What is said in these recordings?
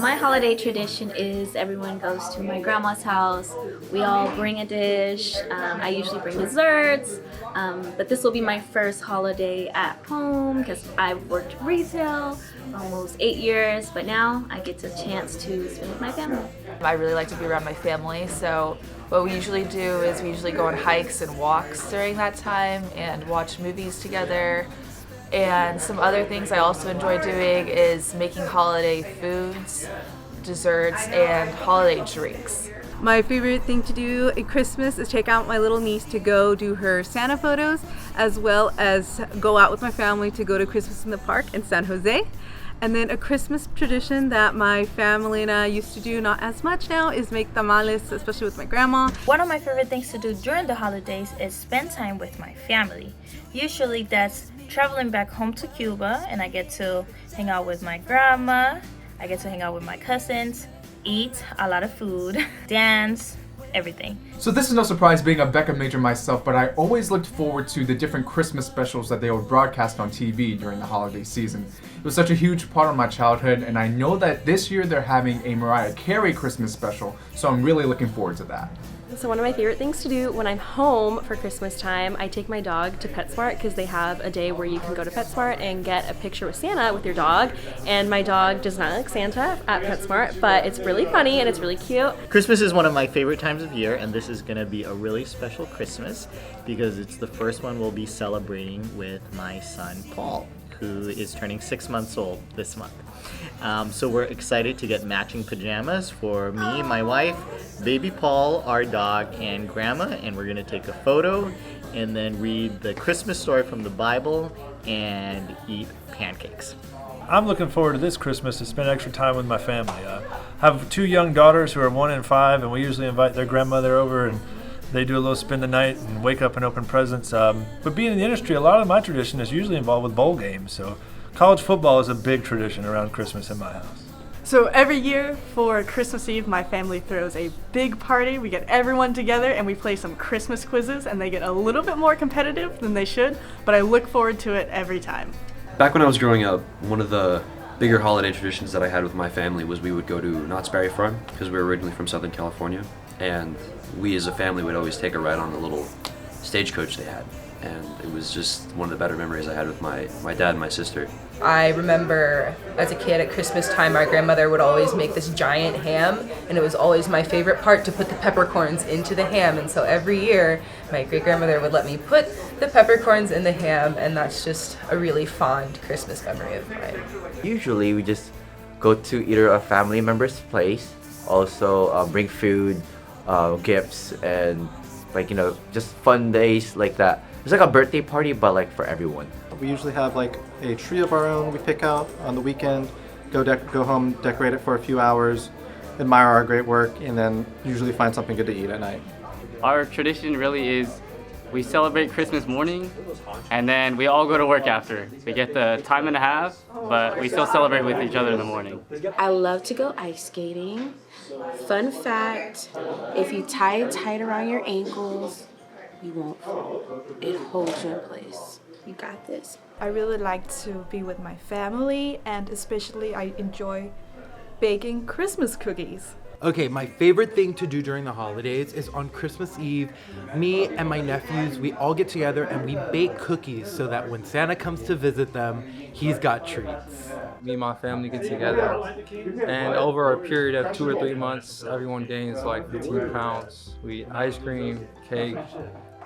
my holiday tradition is everyone goes to my grandma's house. We all bring a dish. I usually bring desserts, but this will be my first holiday at home because I've worked retail for almost 8 years, but now I get a chance to spend with my family. I really like to be around my family, so what we usually do is we usually go on hikes and walks during that time and watch movies together. And some other things I also enjoy doing is making holiday foods, desserts, and holiday drinks. My favorite thing to do at Christmas is take out my little niece to go do her Santa photos, as well as go out with my family to go to Christmas in the Park in San Jose. And then a Christmas tradition that my family and I used to do, not as much now, is make tamales, especially with my grandma. One of my favorite things to do during the holidays is spend time with my family. Usually that's traveling back home to Cuba, and I get to hang out with my grandma, I get to hang out with my cousins, eat a lot of food, dance, everything. So this is no surprise being a Becca major myself, but I always looked forward to the different Christmas specials that they would broadcast on TV during the holiday season. It was such a huge part of my childhood, and I know that this year they're having a Mariah Carey Christmas special, so I'm really looking forward to that. So one of my favorite things to do when I'm home for Christmas time, I take my dog to PetSmart because they have a day where you can go to PetSmart and get a picture with Santa with your dog. And my dog does not like Santa at PetSmart, but it's really funny and it's really cute. Christmas is one of my favorite times of year, and this is going to be a really special Christmas because it's the first one we'll be celebrating with my son Paul, who is turning 6 months old this month. So we're excited to get matching pajamas for me, my wife, baby Paul, our dog, and grandma, and we're gonna take a photo and then read the Christmas story from the Bible and eat pancakes. I'm looking forward to this Christmas to spend extra time with my family. I have 2 young daughters who are 1 and 5, and we usually invite their grandmother over and they do a little spend the night and wake up and open presents. But being in the industry, a lot of my tradition is usually involved with bowl games. So college football is a big tradition around Christmas in my house. So every year for Christmas Eve, my family throws a big party. We get everyone together and we play some Christmas quizzes, and they get a little bit more competitive than they should, but I look forward to it every time. Back when I was growing up, one of the bigger holiday traditions that I had with my family was we would go to Knott's Berry Farm because we were originally from Southern California, and we as a family would always take a ride on the little stagecoach they had, and it was just one of the better memories I had with my dad and my sister. I remember as a kid at Christmas time, our grandmother would always make this giant ham, and it was always my favorite part to put the peppercorns into the ham, and so every year my great-grandmother would let me put the peppercorns in the ham, and that's just a really fond Christmas memory of mine. Usually we just go to either a family member's place, also bring food, gifts, and just fun days like that. It's like a birthday party, but like for everyone. We usually have like a tree of our own we pick out on the weekend, go home, decorate it for a few hours, admire our great work, and then usually find something good to eat at night. Our tradition really is we celebrate Christmas morning and then we all go to work after. We get the time and a half, but we still celebrate with each other in the morning. I love to go ice skating. Fun fact, if you tie it tight around your ankles, you won't fall. It holds you in place. You got this. I really like to be with my family, and especially I enjoy baking Christmas cookies. Okay, my favorite thing to do during the holidays is on Christmas Eve, me and my nephews, we all get together and we bake cookies so that when Santa comes to visit them, he's got treats. Me and my family get together, and over a period of 2 or 3 months, everyone gains like 15 pounds. We eat ice cream, cake,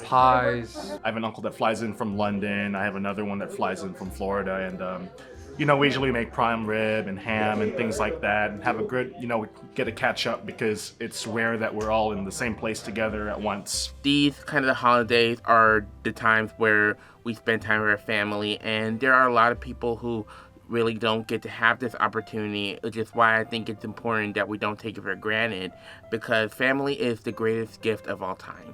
pies. I have an uncle that flies in from London. I have another one that flies in from Florida, and we usually make prime rib and ham and things like that, and have a good, we get a catch up because it's rare that we're all in the same place together at once. These kind of the holidays are the times where we spend time with our family, and there are a lot of people who really don't get to have this opportunity, which is why I think it's important that we don't take it for granted, because family is the greatest gift of all time.